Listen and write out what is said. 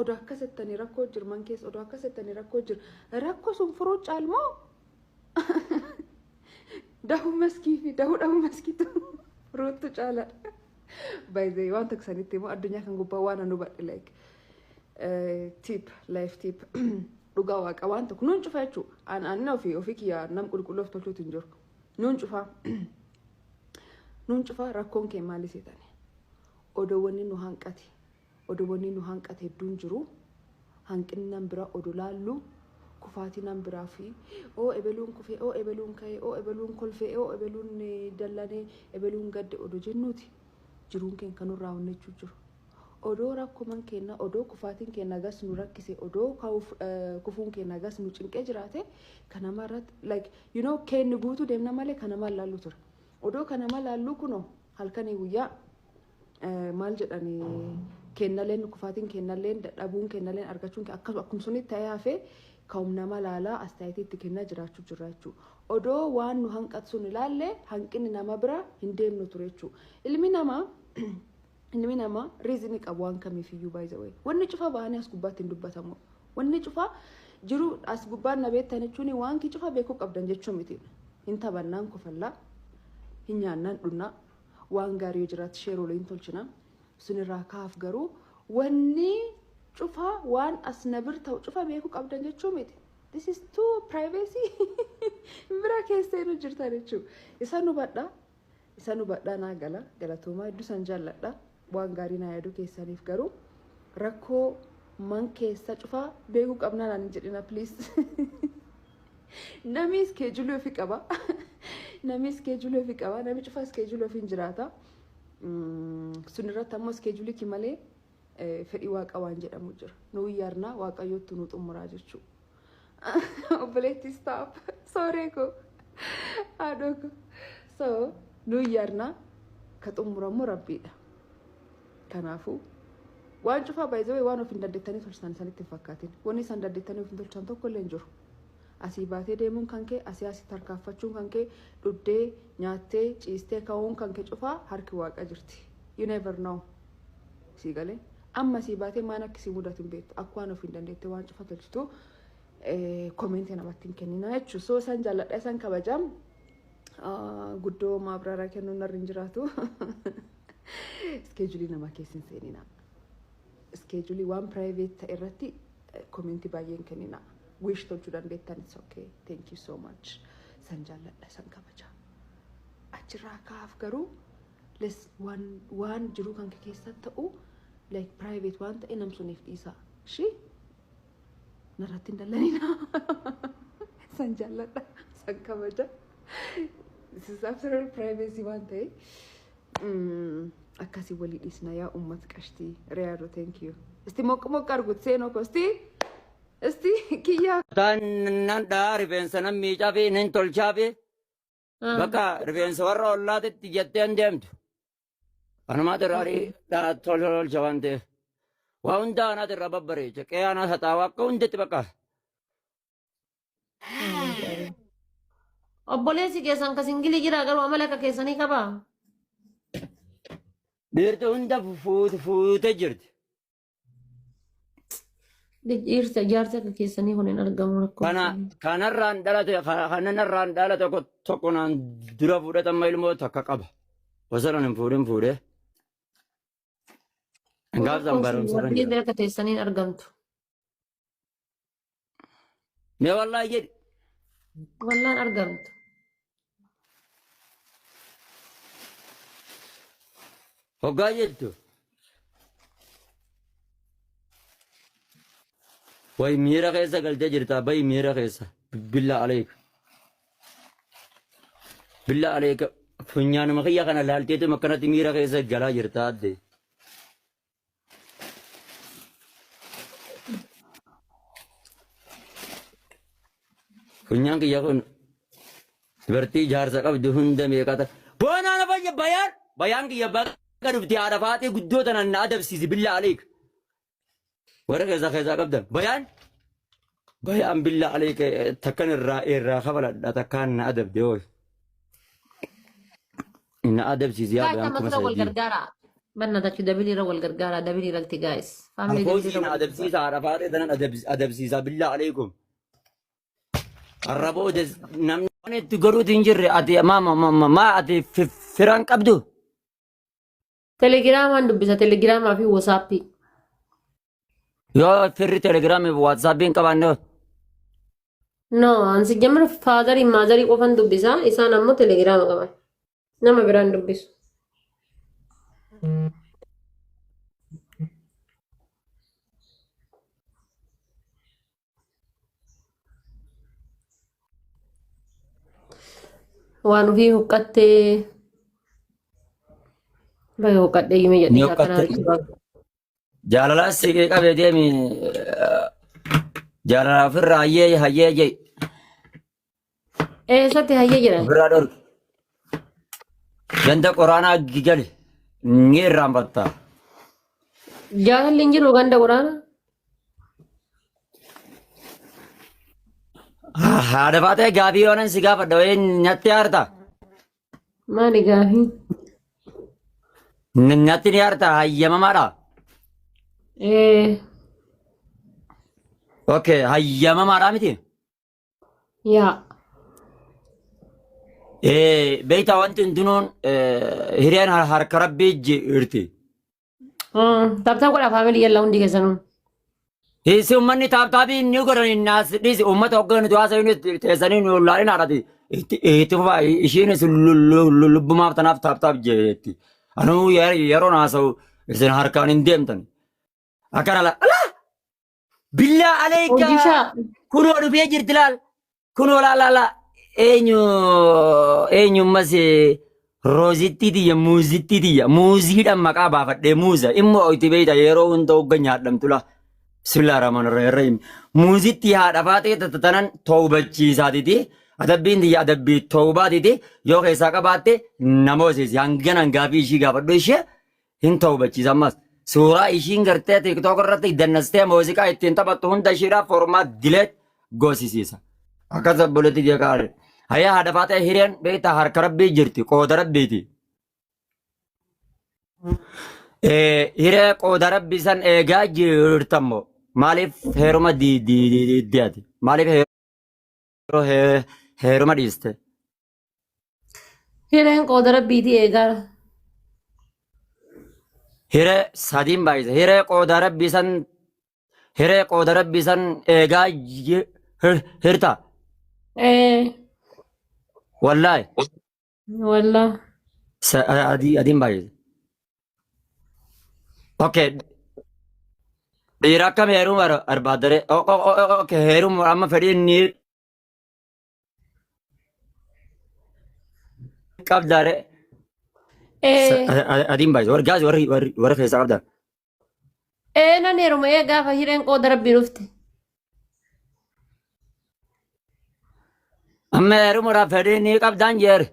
odaa akkasettanii rakkoo jiru man keessa odaa akkasettanii rakkoo jiru rakkoo sun furuu caalmoo dahuu maskii fi dahuu maskiitu furuutu caalaadha. Baay'ee waan taksanitti immoo addunyaa kan gubbaa waan anu badhe like tip life tip dhugaa waaqa waan tokko nuun cufa jechuudha. Ani ofii kiyyaa nam qulqulloof tolchuutu hin jiru. Nuun cufa rakkoon kee maali seetani? Odoowwanni nu hanqate. Odoowwanni nu hanqate hedduun jiru. Hanqinni nan biraa odoo laallu kufaatii nan biraa fi ebeluun kufee ebeluun ka'ee ebeluun kolfee ebeluun dallanee ebeluun gadde odoo jennuuti. Jiruun keenya kanurraa honnechuu jiru. Odoo rakkoman keenya odoo kufaatiin keenya gas nu rakkise odoo kufuun keenya gas nu cinqee jiraate kanama irratti like you know keenya guutuu deemna malee kanama laallu ture. Odoo kanama laallu kunoo halkanii guyyaa maal jedhanii keenyaleen kufaatiin keenyaleen dadhabuun keenyaleen argachuun akkuma sunitti ta'ee hafee ka'um nama laalaa astaayitii kennaa jiraachuu jirra jechuudha. Odoo waan nu hanqatu sun ilaalle hanqinni nama bira hin deemnu ture jechuudha. Ilmi namaa riizinii qabu waan kamiifiyyuu baay'ee wayi. Wanni cufa baanii as gubbaatti hin dubbatamu. Wanni cufa jiru as gubbaan na beektan jechuun waan ki cufa beekuu qabdan jechuu miti. Hin taphannaan kufallaa, hin nyaannaan dhunnaa, waan gaarii jiraatu sheeroolee hin tolchina. Sunirraa kaaf garuu wanni cufa waan as na bir ta'u cufa beekuu qabdan jechuu miti. This is too privacy. Bira keessee nu jirtan jechuudha. Isa nu badhaa naa galatoomaa hedduu san jaalladha. Waan gaarii naa yaaduu keessaniif garuu rakkoo man keessa cufaa beekuu qabnaa naan jedhina please. Namni iskeejulii ofii qaba. Namni cufa iskeejulii ofii hin jiraata. Sunirratti ammoo iskeejulii ki malee fedhii waaqa waan jedhamu jira. Nu yaarnaa waaqayyootti nu xumuraa jechuudha. Obboleetti stop. Sorry ko. Haadhoo so nu yaarnaa ka xumuramu rabbiidha. Kanaafuu waan cufaa baay'ee waan of hin dandeettanii tolchan sanitti hin fakkaatin. Wanni isaan dandeettanii of hin tolchan tokko illee hin jiru. Asii baatee deemuun kan kee asii tarkaanfachuun kan kee dhuddee nyaattee ciistee ka'uun kan kee cufaa harki waaqa jirti. You never know. Sii galee amma asii baatee maan akkasii mudatu hin beektu. Akka waan of hin dandeettee waan cufa tolchitu koomeentii namatti hin kennina jechuudha. So isaan jaalladha isaan kabajam guddoo maabraraa kennuun narra hin jiraatu. Iskeejulii nama keessa hin seenina. Iskeejulii waan private ta'e irratti koomeentii baay'ee hin kennina. Wish tolchuu dandeettan it's okay. Thank you so much. San jaalladha san kabaja. Achirraa kaaf garuu waan jiru kan keessa ta'u like private waan ta'e namsuniif dhiisa. Shi narratti hin dallanina. San jaalladha san kabaja. This is after all privacy waan ta'e. Akkasii walii dhiisna yaa uummata qashtii reyaadoo thank you. Isti moq argut seenoo kosti. Isti kiyyaa. Nan dhaa rifeensa nan miicaa fi nin tolchaa fi bakka rifeensa warra ollaatitti jettee hin deemtu. Kanumaati irraa tolcha waan ta'eef. Waa hundaa anaati irraa babbareecha. Qe'ee anaa haxaawaa akka hundetti bakka. Obboleessi keessan ka singilii jira garuu amala akka keessanii qabaa? Dhiirti hunda fuutee jirti. Jaarsa akka keessanii kun hin argamu rakkoo. Kanarraan dhalate tokko naan dura fuudhatama ilmoo takka qaba. Wasanan hin fuudhee. Gaafsan barumsa. Warri akka keessanii argamtu. Mee wallaahi jedhi. Wallaan argamtu. Hoggaa jettu. Way miira keessa galtee jirta bayi miira keessa billa aleeka. Billa aleeka funyaanuma kiyya kana laalteetu akkanatti miira keessa galaa jirta adde. Funyaan kiyya kun dubartii jaarsa qabdu hunda meeqata. Boonaan afayya bayaan kiyya bakka dhufti haadha faatee guddoo tanan na adabsiisi billa aleeka. Warra keessa qabdan bayaan billa aleeka takkan irraa kabaladha takkaan na adabde hooy. Na adabsiisi yaa bayaan kuma wal gargaara. Bannatachi dabiliirra wal gargaara dabiliirratti gaa'is. Faamilii dabiliirra Afoosiin wal gargaara. adabsiisa haadha faatee tanan adabsiisa billaa aleikum. Arraboo namni itti godhuuti hin jirre ati maa ati firan qabdu. Telegiraamaan dubbisa telegiraamaa fi wasaappii. Yoo firri telegiraamii fi waatsaappiin hin qabaanne No, ansi jamar faadarii maazarii qofan dubbisa isaan ammoo telegiraama qaban. Nama biraan dubbisu. Waan ofii huqqattee baga huqqadhee yume ni jedhee hokkatte. akkanaa Jaalalaas siqee qabee deemi jaalala ofirraa hayyee jee eessatti hayyee jedhan ofirraa dhorki. Ganda qoraanaa gigali ni irraanfatta. jaalalli hin jiru ganda quraana Haadha faatee gaafii yoonan si gaafadha wayii nyatti yaarta. maali gaafii Nyatti ni yaarta hayyamamaadha. Okay, hayyamamaadha miti. yaa Beektaa wanti hundinuun hiriyaan harka rabbii jirti. tabtaa godha faamilii yalla hundi keessanuun Hisi uummanni taaptaabii inni godhan naas dhiisi uummata hogganu haasa inni teessanii laaleen haadhati. Itti fufaa ishiinis lubbumaaf tanaaf taaptaaf jeetti. Anuu yeroo naasa'u isin harkaan hin deemtan. Akkana alaa billaa aleekaa hojishaa kunoo dhufee jirti laal kunoo laala eenyummas roozittiitiyya muuzittitiyya muuziidhaan maqaa baafadhee muuza immoo itti beeyta yeroo hunda hogga nyaadhamtu laa. Bismillah rahman rahim. Muuzitti haadha faatee tanan toobachiisaatiti. Adabbiin tiyya adabbii toobaatiti. Yoo keessaa qabaatte nama hosiisi. Hanganan gaafii ishii gaafadhu ishee hin toobachiisa ammas. Suuraa ishiin gartee tiktook irratti dannastee muuziqaa ittiin taphattu hunda ishiidhaaf formaat dileet goosisiisa. Akkas obboleetti jeeqaare. Hayyaa haadha faatee hireen beektaa harka rabbii jirti. Qooda rabbiiti. Hiree qooda rabbii san eegaa jirtammoo. Maaliif heeruma diyaati? Maaliif heeruma dhiiste? hireen qooda rabbiitii eegaara Hiree sadiin baay'isa. Hiree qooda rabbii san eegaa hirta. Wallaahi. wallaa Adiin baay'isa. Okay. Dhiira akkam heeruma barbaadare? Okay, heeruma amma fedhii inni qabdaare. Adiin baay'isa. Gaasi warri keessaa qabdan. nan heeruma gaafa hireen qooda rabbii dhufte Amma heeruma fedhii inni qabdaan jeeri.